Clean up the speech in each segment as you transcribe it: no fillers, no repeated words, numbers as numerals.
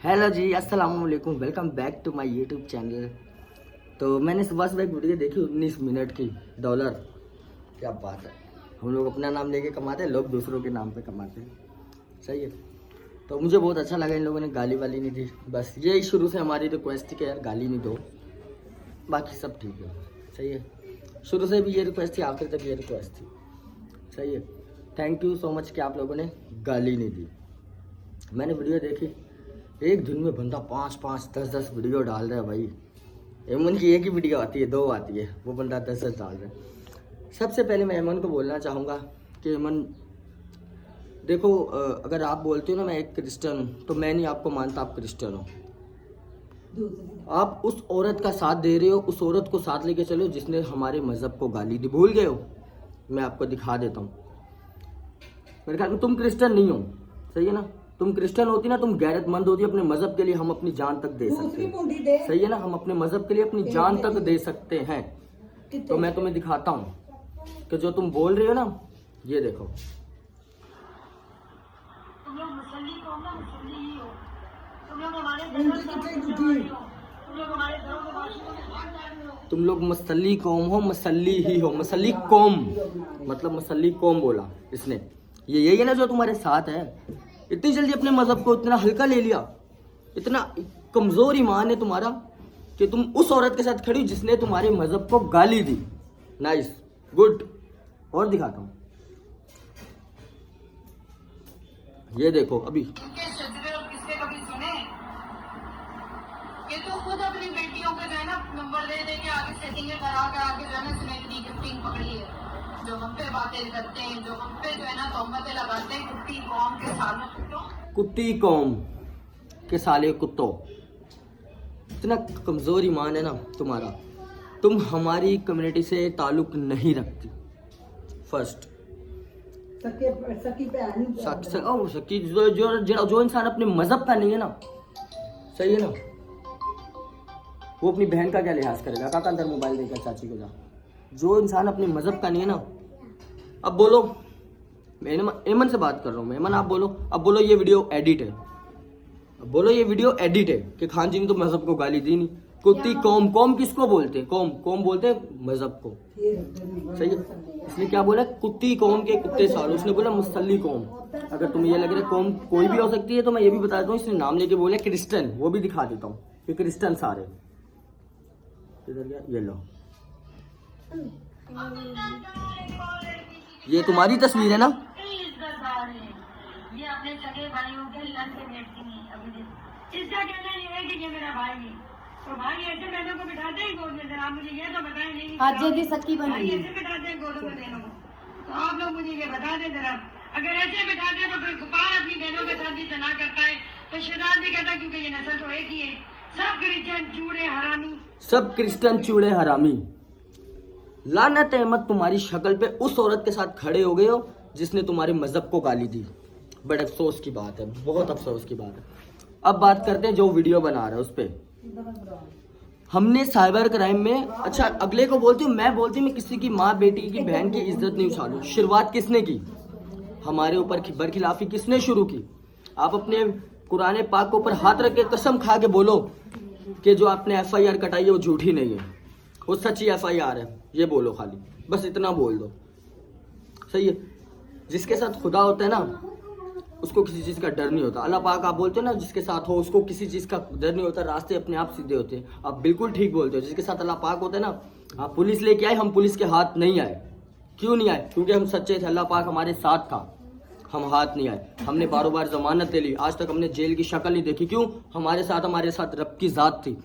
Hello जी, अस्सलाम वालेकुम, welcome back to my YouTube channel. तो मैंने सुबह एक वीडियो देखी 19 मिनट की $। क्या बात है, हम लोग अपना नाम लेके कमाते हैं, लोग दूसरों के नाम पे कमाते हैं। सही है। तो मुझे बहुत अच्छा लगा, इन लोगों ने गाली वाली नहीं दी। बस यही शुरू से हमारी रिक्वेस्ट थी कि यार गाली नहीं दो, बाकी सब ठीक है। सही है, शुरू से भी ये रिक्वेस्ट थी, आखिर तक ये रिक्वेस्ट थी। सही है। थैंक यू सो मच कि आप लोगों ने गाली नहीं दी। मैंने वीडियो देखी, एक दिन में बंदा 5-5, 10-10 वीडियो डाल रहा है भाई। एमन की एक ही वीडियो आती है, 2 आती है, वो बंदा 10-10 डाल रहा है। सबसे पहले मैं एमन को बोलना चाहूँगा कि एमन देखो, अगर आप बोलते हो ना मैं एक क्रिश्चियन हूँ, तो मैं नहीं आपको मानता आप क्रिश्चियन हो। आप उस औरत का साथ दे रहे हो, उस औरत को साथ लेके चलो जिसने हमारे मज़हब को गाली दी। भूल गए हो? मैं आपको दिखा देता हूँ। मेरे ख्याल में तुम क्रिश्चियन नहीं हो। सही है ना? तुम क्रिश्चियन होती ना, तुम गैरतमंद होती, अपने मजहब के लिए हम अपनी जान तक दे सकते हैं। सही है ना? हम अपने मजहब के लिए अपनी जान तक दे सकते हैं। तो मैं तुम्हें दिखाता हूँ कि जो तुम बोल रहे हो ना, ये देखो। तुम लोग मुसल्ली कौम ना, मुसल्ली ही हो। तुम लोग हमारे तुम लोग हमारे घरों के वाशियों में भाग जा रहे हो। तुम लोग मसल्ली कौम हो, मसल्ली ही हो। मसल्ली कौम मतलब मसल्ली कौम बोला इसने। ये यही है ना जो तुम्हारे साथ है। इतनी जल्दी अपने मजहब को इतना हल्का ले लिया, इतना कमजोर ईमान है तुम्हारा कि तुम उस औरत के साथ खड़ी हो जिसने तुम्हारे मजहब को गाली दी। Nice, good. और दिखाता हूँ, ये देखो अभी। इनके शजरे और किस्से कभी सुने? ये तो खुद अपनी बेटियों के जो है ना नंबर दे दे के आगे सेटिंगें करा के आगे जो है ना सिलेक्टिव गिफ्टिंग पकड़ी है। जो हम पे बातें करते हैं, जो हम पे जो है ना तोहमतें लगाते हैं, कुत्ती कौम के सालों कुत्तों। कुत्ती कौम के साले कुत्तों, इतना कमजोर ईमान है ना तुम्हारा। तुम हमारी कम्युनिटी से ताल्लुक नहीं रखती। फर्स्ट सकी जो इंसान अपने मजहब का नहीं है ना, सही है ना, वो अपनी बहन का क्या लिहाज करेगा? काका अंदर मोबाइल देकर चाची को जा। जो इंसान अपने मजहब का नहीं है ना, अब बोलो, मैं एमन से बात कर रहा हूँ मैं। एमन आप बोलो, अब बोलो ये वीडियो एडिट है। अब बोलो ये वीडियो एडिट है कि खान जी ने तो मजहब को गाली दी नहीं। कुत्ती कौम, कौम किसको बोलते हैं? कौम बोलते हैं मजहब को। सही है। इसने क्या बोला? कुत्ती कौम के कुत्ते साल। उसने बोला मुसल्ली कौम। अगर तुम्हें ये लग रहा है कौम कोई भी हो सकती है, तो मैं ये भी बता देता हूँ, इसने नाम लेके बोला क्रिश्चियन। वो भी दिखा देता हूँ कि क्रिश्चियन सारे इधर गया। ये लो, ये तुम्हारी तस्वीर है ना? ये अपने सगे भाइयों के लन से बैठती है। अभी इसका कहना ये है कि ये मेरा भाई है, तो भाई ऐसे बहनों को बिठाते हैं गोद में। जरा आप मुझे ये तो बताएं नहीं, आज की सच्ची बनी भाई ऐसे बिठाते हैं गोदों में बहनों को? तो आप लोग मुझे ये बता दें जरा, अगर ऐसे बिठाते हैं तो फिर गुफार अपनी बहनों के साथ भी तना करता है, तो शैतान भी कहता है, क्योंकि ये नस्ल तो एक ही है। सब क्रिश्चियन चूड़े हरामी, सब क्रिश्चियन चूड़े हरामी। लानत है मत तुम्हारी शक्ल पे, उस औरत के साथ खड़े हो गए हो जिसने तुम्हारे मजहब को गाली दी। बड़े अफसोस की बात है, बहुत अफसोस की बात है। अब बात करते हैं जो वीडियो बना रहा है उस पे। हमने साइबर क्राइम में, अच्छा अगले को बोलती हूँ, मैं बोलती हूँ मैं किसी की माँ बेटी की बहन की इज्जत नहीं उछालूं। शुरुआत किसने की? हमारे ऊपर बरखिलाफी किसने शुरू की? आप अपने कुरान पाक के ऊपर हाथ रख के कसम खा के बोलो कि जो आपने FIR कटाई है वो झूठी नहीं है, वो सच्ची FIR है। ये बोलो, खाली बस इतना बोल दो। सही है। जिसके साथ खुदा होता है ना, उसको किसी चीज़ का डर नहीं होता। अल्लाह पाक आप बोलते हो ना, जिसके साथ हो उसको किसी चीज़ का डर नहीं होता, रास्ते अपने आप सीधे होते हैं। आप बिल्कुल ठीक बोलते हो। जिसके साथ अल्लाह पाक होता है ना, आप पुलिस लेके आए, हम पुलिस के हाथ नहीं आए। क्यों नहीं आए? क्योंकि हम सच्चे थे, अल्लाह पाक हमारे साथ था, हम हाथ नहीं आए। हमने बारों बार जमानत ले ली, आज तक हमने जेल की शक्ल नहीं देखी। क्यों? हमारे साथ रब की ज़ात थी।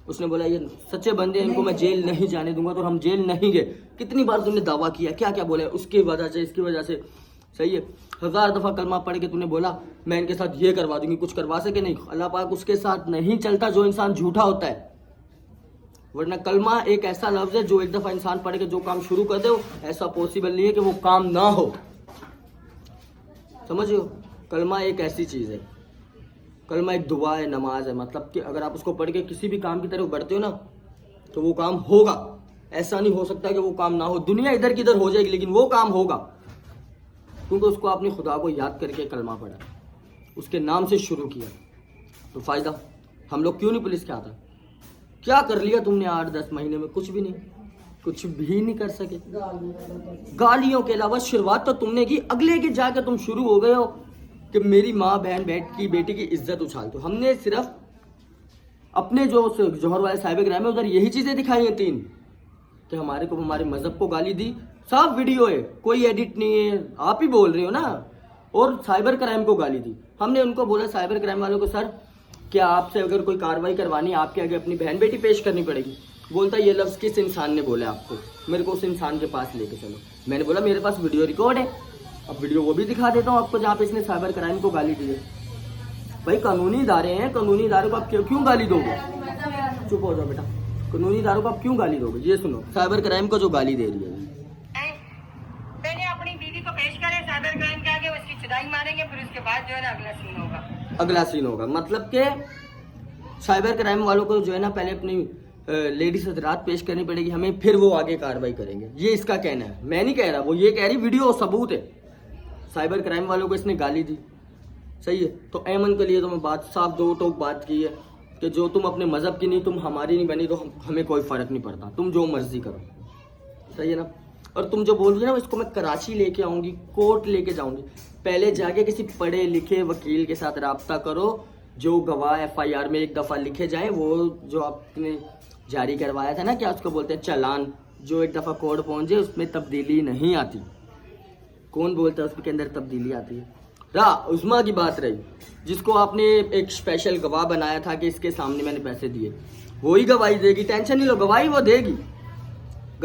उसने बोला ये सच्चे बंदे, इनको मैं जेल नहीं जाने दूंगा, तो हम जेल नहीं गए। कितनी बार तुमने दावा किया, क्या क्या बोला, उसकी वजह से, इसकी वजह से। सही है। 1000 दफ़ा कलमा पढ़ के तूने बोला मैं इनके साथ ये करवा दूंगी, कुछ करवा सके नहीं। अल्लाह पाक उसके साथ नहीं चलता जो इंसान झूठा होता है। वरना कलमा एक ऐसा लफ्ज है जो एक दफ़ा इंसान पढ़ के जो काम शुरू कर दे, ऐसा पॉसिबल नहीं है कि वो काम ना हो। समझ लो, कलमा एक ऐसी चीज़ है, कलमा एक दुआ है, नमाज है। मतलब कि अगर आप उसको पढ़ के किसी भी काम की तरफ बढ़ते हो ना, तो वो काम होगा। ऐसा नहीं हो सकता कि वो काम ना हो। दुनिया इधर की इधर हो जाएगी, लेकिन वो काम होगा, क्योंकि उसको आपने खुदा को याद करके कलमा पढ़ा, उसके नाम से शुरू किया। तो फायदा, हम लोग क्यों नहीं पुलिस के आता? क्या कर लिया तुमने 8-10 महीने में? कुछ भी नहीं, कुछ भी नहीं कर सके। गालियों के अलावा शुरुआत तो तुमने की, अगले के जाकर तुम शुरू हो गए हो कि मेरी माँ बहन बेटी की इज्जत उछालते हो। हमने सिर्फ अपने जो जौहर वाले साइबर क्राइम है उधर यही चीजें दिखाई हैं 3 कि हमारे को हमारे मजहब को गाली दी। सब वीडियो है, कोई एडिट नहीं है, आप ही बोल रहे हो ना। और साइबर क्राइम को गाली दी। हमने उनको बोला साइबर क्राइम वालों को, सर क्या आपसे अगर कोई कार्रवाई करवानी है आपके आगे अपनी बहन बेटी पेश करनी पड़ेगी? बोलता ये लफ्ज़ किस इंसान ने बोला आपको? मेरे को उस इंसान के पास लेके चलो। मैंने बोला मेरे पास वीडियो रिकॉर्ड है, अब वीडियो वो भी दिखा देता हूँ आपको जहाँ पे इसने साइबर क्राइम को गाली दी है। भाई कानूनी इदारे हैं, कानूनी इदारों को आप क्यों गाली दोगे? चुप हो जाओ बेटा। कानूनी इदारों को आप क्यों गाली दोगे? ये सुनो, साइबर क्राइम को जो गाली दे रही है, पहले अपनी बीवी को पेश करें साइबर क्राइम के आगे, उसकी चुदाई मारेंगे, फिर उसके बाद जो है ना अगला सीन होगा। मतलब के साइबर क्राइम वालों को जो है ना पहले अपनी लेडीज हजरात पेश करनी पड़ेगी हमें, फिर वो आगे कार्रवाई करेंगे। ये इसका कहना है, मैं नहीं कह रहा, वो ये कह रही, वीडियो सबूत है। साइबर क्राइम वालों को इसने गाली दी, सही है। तो ऐमन के लिए तो मैं बात साफ दो टोक बात की है कि जो तुम अपने मजहब की नहीं, तुम हमारी नहीं बनी, तो हमें कोई फर्क नहीं पड़ता, तुम जो मर्जी करो, सही है ना। और तुम जो बोल रही हो ना, इसको मैं कराची लेके आऊंगी, कोर्ट लेके जाऊंगी। पहले जाके किसी पढ़े लिखे वकील के साथ राब्ता करो, जो गवाह FIR में एक दफ़ा लिखे जाए, वो जो आपने जारी करवाया था ना, क्या उसको बोलते हैं चालान, जो एक दफ़ा कोर्ट पहुंचे उसमें तब्दीली नहीं आती। कौन बोलता है उसके अंदर तब्दीली आती है? उस्मा की बात रही, जिसको आपने एक स्पेशल गवाह बनाया था कि इसके सामने मैंने पैसे दिए, वही गवाही देगी, टेंशन नहीं लो, गवाही वो देगी।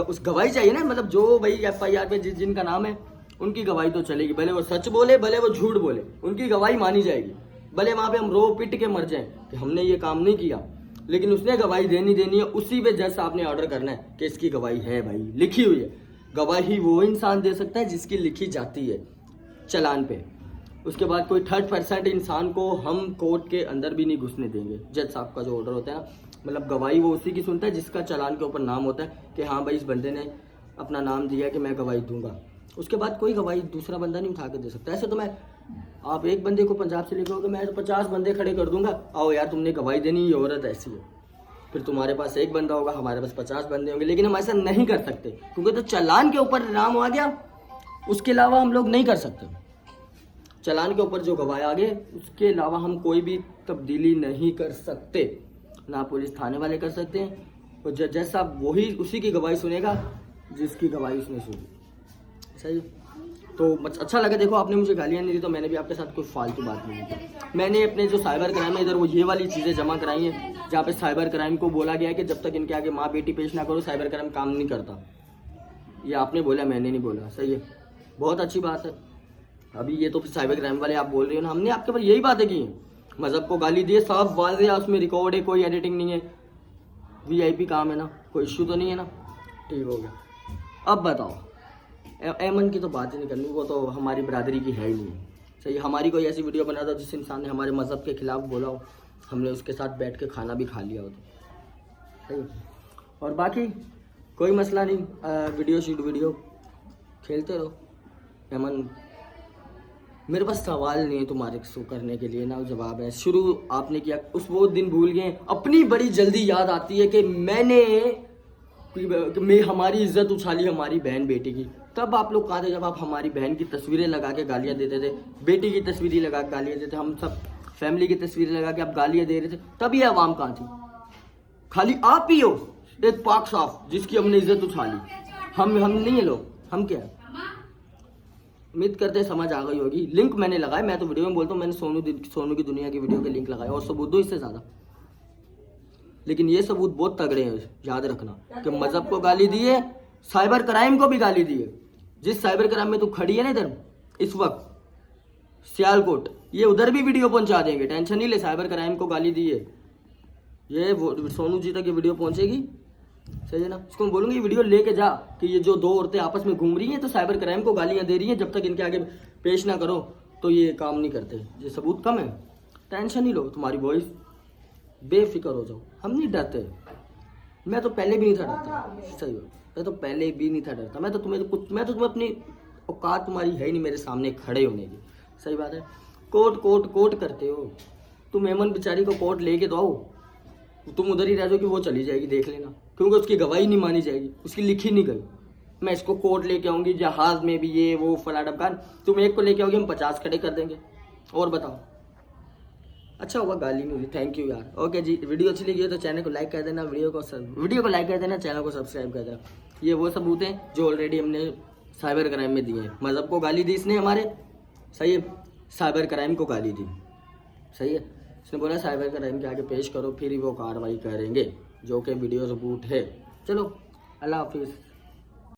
उस गवाही चाहिए ना, मतलब जो भाई FIR पे जिनका नाम है उनकी गवाही तो चलेगी, भले वो सच बोले भले वो झूठ बोले, उनकी गवाही मानी जाएगी। भले वहाँ पे हम रो पिट के मर जाएं कि हमने ये काम नहीं किया, लेकिन उसने गवाही देनी है। उसी पे जज साहब ने ऑर्डर करना है कि इसकी गवाही है, भाई लिखी हुई है। गवाही वो इंसान दे सकता है जिसकी लिखी जाती है चालान पे। उसके बाद कोई 3rd इंसान को हम कोर्ट के अंदर भी नहीं घुसने देंगे। जज साहब का जो ऑर्डर होता है ना, मतलब गवाही वो उसी की सुनता है जिसका चालान के ऊपर नाम होता है कि हाँ भाई इस बंदे ने अपना नाम दिया कि मैं गवाही दूंगा। उसके बाद कोई गवाही दूसरा बंदा नहीं उठा के दे सकता। ऐसे तो मैं, आप एक बंदे को पंजाब से लेकर आओगे, मैं तो 50 बंदे खड़े कर दूंगा, आओ यार तुमने गवाही देनी, ये औरत ऐसी है। फिर तुम्हारे पास एक बंदा होगा, हमारे पास 50 बंदे होंगे, लेकिन हम ऐसा नहीं कर सकते क्योंकि तो चालान के ऊपर नाम आ गया, उसके अलावा हम लोग नहीं कर सकते। चालान के ऊपर जो गवाह आ गए, उसके अलावा हम कोई भी तब्दीली नहीं कर सकते, ना पुलिस थाने वाले कर सकते हैं। और जज साहब वही उसी की गवाही सुनेगा जिसकी गवाही उसने सुनी, सही। तो अच्छा लगा, देखो आपने मुझे गालियाँ नहीं दी तो मैंने भी आपके साथ कोई फालतू बात नहीं की। मैंने अपने जो साइबर क्राइम है इधर वो ये वाली चीज़ें जमा कराई हैं जहाँ पे साइबर क्राइम को बोला गया है कि जब तक इनके आगे माँ बेटी पेश ना करो साइबर क्राइम काम नहीं करता। ये आपने बोला, मैंने नहीं बोला, सही है, बहुत अच्छी बात है। अभी ये तो साइबर क्राइम वाले आप बोल रहे हो ना, हमने आपके ऊपर यही बातें की हैं। मजहब को गाली दिए, साफ वाज़ेह उसमें रिकॉर्ड है, कोई एडिटिंग नहीं है, VIP काम है ना, कोई इशू तो नहीं है ना, ठीक हो गया। अब बताओ, ऐमन की तो बात ही नहीं करनी, वो तो हमारी बरादरी की है ही नहीं, सही। हमारी कोई ऐसी वीडियो बना दो जिस इंसान ने हमारे मज़हब के खिलाफ बोला हो, हमने उसके साथ बैठ के खाना भी खा लिया हो, तो सही। और बाकी कोई मसला नहीं, वीडियो खेलते रहो। ऐमन, मेरे पास सवाल नहीं है तुम्हारे शो करने के लिए, ना जवाब है। शुरू आपने किया, उस वो दिन भूल गए। अपनी बड़ी जल्दी याद आती है कि मैं हमारी इज्जत उछाली हमारी बहन बेटी की। तब आप लोग कहाँ थे जब आप हमारी बहन की तस्वीरें लगा के गालियाँ देते थे, बेटी की तस्वीरें लगा के गालियाँ देते थे, हम सब फैमिली की तस्वीरें लगा के आप गालियाँ दे रहे थे, तब ये आवाम कहाँ थी? खाली आप ही हो एक पाक साफ जिसकी हमने इज्जत उछाली। हम नहीं है लोग, हम क्या है? उम्मीद करते हैं समझ आ गई होगी। लिंक मैंने लगाया, मैं तो वीडियो में बोलता हूँ, मैंने सोनू की दुनिया की वीडियो के लिंक लगाए और सबूत दो इससे ज़्यादा, लेकिन ये सबूत बहुत तगड़े हैं, याद रखना कि मजहब को गाली दी है, साइबर क्राइम को भी गाली दी है। जिस साइबर क्राइम में तू खड़ी है ना इधर इस वक्त सियालकोट, ये उधर भी वीडियो पहुंचा देंगे, टेंशन नहीं ले। साइबर क्राइम को गाली दी है, ये वो सोनू जी तक ये वीडियो पहुंचेगी, सही है ना। उसको बोलूंगी वीडियो लेके जा कि ये जो 2 औरतें आपस में घूम रही हैं तो साइबर क्राइम को गालियां दे रही हैं, जब तक इनके आगे पेश ना करो तो ये काम नहीं करते। ये सबूत कम है, टेंशन नहीं लो, तुम्हारी वॉइस बेफिक्र हो जाओ, हम नहीं डरते। मैं तो पहले भी नहीं था डरता, सही हो, मैं तो पहले भी नहीं था डरता। मैं तो तुम्हें अपनी औकात तुम्हारी है ही नहीं मेरे सामने खड़े होने की, सही बात है। कोट करते हो तुम एमन बेचारी को कोर्ट लेके तो आओ, तुम उधर ही रह जाओ कि वो चली जाएगी, देख लेना, क्योंकि उसकी गवाही नहीं मानी जाएगी, उसकी लिखी नहीं गई। मैं इसको कोर्ट लेके आऊंगी, जहाज में भी ये वो फला डबकान, तुम एक को लेके आओगे, हम 50 खड़े कर देंगे। और बताओ, अच्छा हुआ गाली नहीं हुई। थैंक यू यार। ओके जी, वीडियो अच्छी लगी हो तो चैनल को लाइक कर देना, वीडियो को लाइक कर देना, चैनल को सब्सक्राइब कर देना। ये वो सबूत हैं जो ऑलरेडी हमने साइबर क्राइम में दिए हैं। मज़हब को गाली दी इसने हमारे, सही है, साइबर क्राइम को गाली दी, सही है। इसने बोला साइबर क्राइम के आगे पेश करो, फिर ही वो कार्रवाई करेंगे, जो कि वीडियो सबूत है। चलो, अल्लाह हाफिज़।